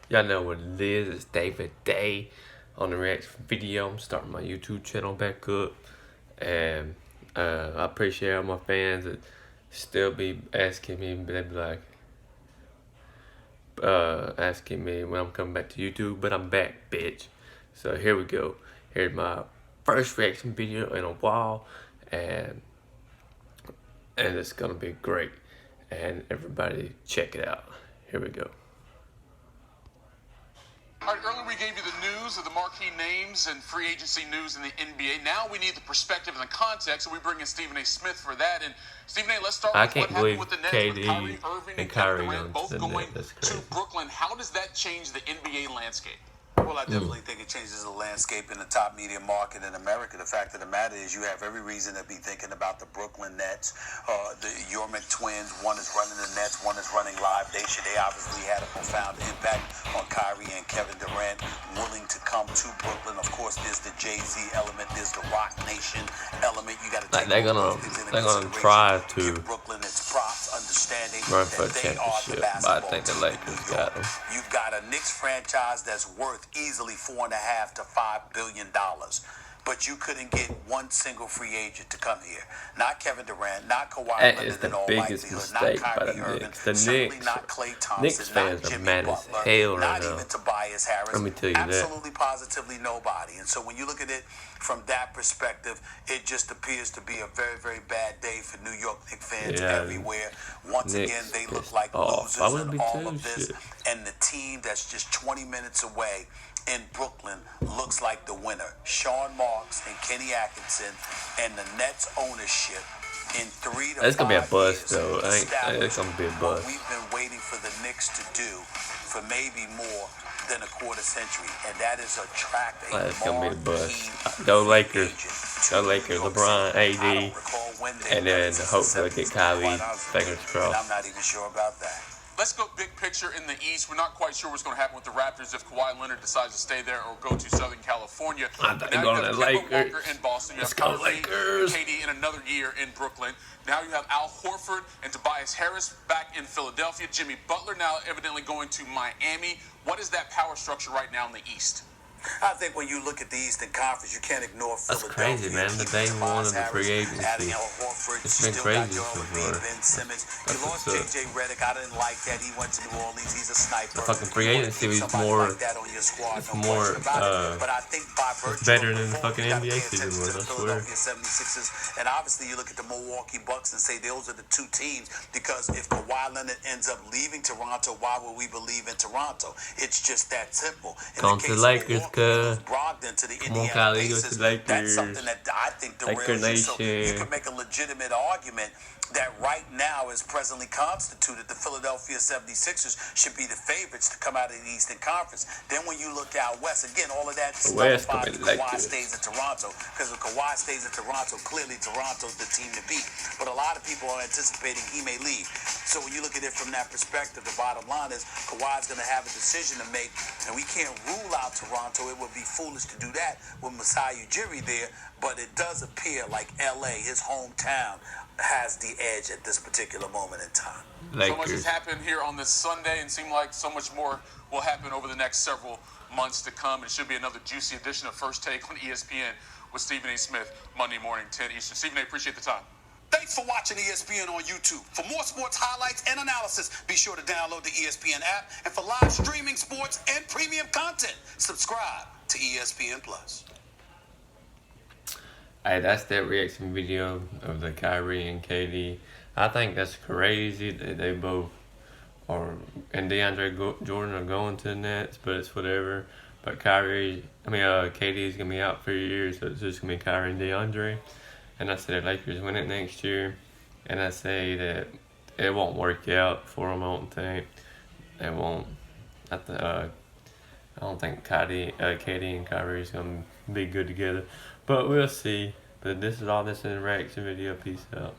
Y'all know what it is. It's day for day on the reaction video. I'm starting my YouTube channel back up. And I appreciate all my fans that still be asking me, they be like, asking me when I'm coming back to YouTube. But I'm back, bitch. So here we go. Here's my first reaction video in a while. And it's gonna be great. And everybody check it out. Here we go. All right, earlier we gave you the news of the marquee names and free agency news in the NBA. Now we need the perspective and the context, so we bring in Stephen A. Smith for that. And Stephen A., let's start with what happened with the Nets, with Kyrie, Irving, and Kevin Durant both going to Brooklyn. How does that change the NBA landscape? Well, I definitely think it changes the landscape in the top media market in America. The fact of the matter is you have every reason to be thinking about the Brooklyn Nets, the York twins. One is running the Nets, one is running Live Nation. They obviously had a profound impact on Kyrie and Kevin Durant willing to come to Brooklyn. Of course, there's the Jay-Z element, there's the Rock Nation element. You got to take they're gonna try to give Brooklyn its props, understanding run for a that they are the championship, but I think the basketball Lakers team in New got York. them. You've got a Knicks franchise that's worth easily $4.5 to $5 billion. But you couldn't get one single free agent to come here. Not Kevin Durant, not Kawhi That is Leonard the in all biggest likelihood, mistake not by the Kyrie Irving, Knicks. The certainly Knicks, not Klay Thompson, Knicks fans not are Jimmy mad as Butler, hell right not now. even Tobias Harris. Let me tell you absolutely, positively nobody. And so when you look at it from that perspective, it just appears to be a very, very bad day for New York Knicks fans everywhere. Once Knicks again, they look like losers in all of this. And the team that's just 20 minutes away in Brooklyn looks like the winner. Sean Marks and Kenny Atkinson and the Nets ownership in 3 to 5 years. It's gonna be a bust, though. It's gonna be a bust. We've been waiting for the Knicks to do for maybe more than a quarter century, and that is attract a It's gonna be a bust. Go Lakers. Go Lakers. LeBron, AD, and then hopefully get Kyrie. Fingers crossed. I'm not even sure about that. Let's go big picture in the East. We're not quite sure what's going to happen with the Raptors if Kawhi Leonard decides to stay there or go to Southern California. I think they're going to Lakers. Walker in Boston. You Let's have go Irving, Lakers. KD in another year in Brooklyn. Now you have Al Horford and Tobias Harris back in Philadelphia. Jimmy Butler now evidently going to Miami. What is that power structure right now in the East? I think when you look at the Eastern Conference, you can't ignore That's Philadelphia. crazy, man. The day one of the free agency. It's been crazy so far. You lost J.J. Redick. I didn't like that. He went to New Orleans. He's a sniper. The fucking free agency was more, it's better than the fucking NBA season was, I swear. 76ers. And obviously you look at the Milwaukee Bucks and say those are the two teams, because if Kawhi Leonard ends up leaving Toronto, why would we believe in Toronto? It's just that simple. Come to Lakers, Brogdon to the Indiana Pacers. That's something that I think the Laker real issue. So you Nation. can make a legitimate argument that right now is presently constituted, the Philadelphia 76ers should be the favorites to come out of the Eastern Conference. Then when you look out west, again, all of that West nullifies if Kawhi Lakers. stays in Toronto, because if Kawhi stays in Toronto, clearly Toronto's the team to beat. But a lot of people are anticipating he may leave. So when you look at it from that perspective, the bottom line is Kawhi's going to have a decision to make, and we can't rule out Toronto. It would be foolish to do that with Masai Ujiri there, but it does appear like L.A., his hometown, has the edge at this particular moment in time. Lakers. So much has happened here on this Sunday, and seemed like so much more will happen over the next several months to come. It should be another juicy edition of First Take on ESPN with Stephen A. Smith, Monday morning, 10 Eastern. Stephen A., appreciate the time. Thanks for watching ESPN on YouTube. For more sports highlights and analysis, be sure to download the ESPN app. And for live streaming sports and premium content, subscribe to ESPN+. Hey, that's that reaction video of the Kyrie and KD. I think that's crazy that they both are, and Jordan are going to the Nets, but it's whatever. But KD is going to be out for years, so it's just going to be Kyrie and DeAndre. And I say the Lakers win it next year. And I say that it won't work out for them, I don't think. It won't. I don't think KD and Kyrie is going to be good together. But we'll see. But this is all this in the reaction video. Peace out.